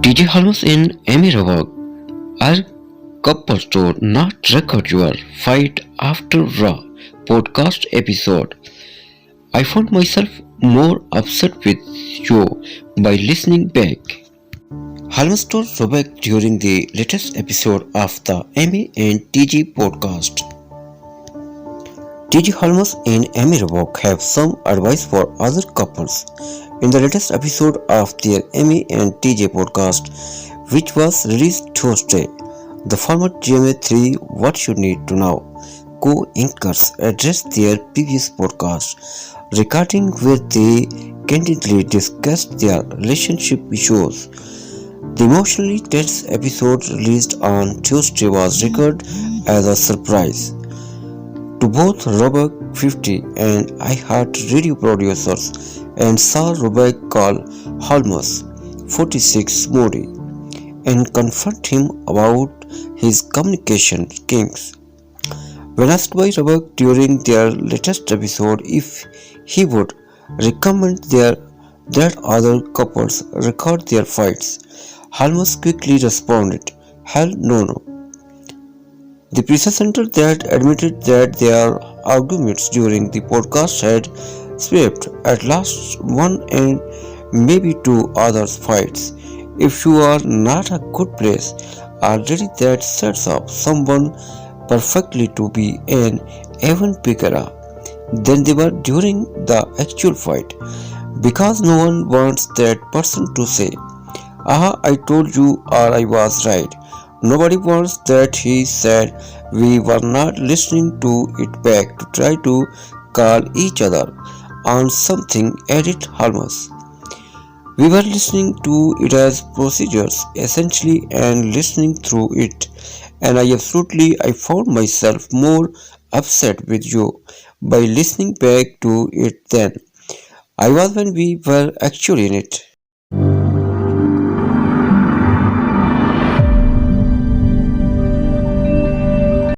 TJ Holmes and Amy Robach are couple to not record your fight after raw podcast episode. I found myself more upset with you by listening back. Holmes told Robach during the latest episode of the Amy and TJ podcast. TJ Holmes and Amy Robach have some advice for other couples. In the latest episode of their Amy and TJ podcast, which was released Tuesday, the former GMA3 What You Need to Know co-anchors addressed their previous podcast, recording where they candidly discussed their relationship issues. The emotionally tense episode released on Tuesday was recorded as a surprise to both Robach 50 and iHeart radio producers, and saw Robach call Holmes 46 moody and confront him about his communication kinks. When asked by Robach during their latest episode if he would recommend that other couples record their fights, Holmes quickly responded, "Hell no. The presenter that admitted that their arguments during the podcast had swept at last one and maybe two others fights. If you are not a good place already, that sets up someone perfectly to be an even bigger than they were during the actual fight, because no one wants that person to say, 'Ah, I told you,' or 'I was right.' Nobody wants that he said. We were not listening to it back to try to call each other on something," added Holmes. "We were listening to it as procedures, essentially, and listening through it. And I found myself more upset with you by listening back to it than I was when we were actually in it."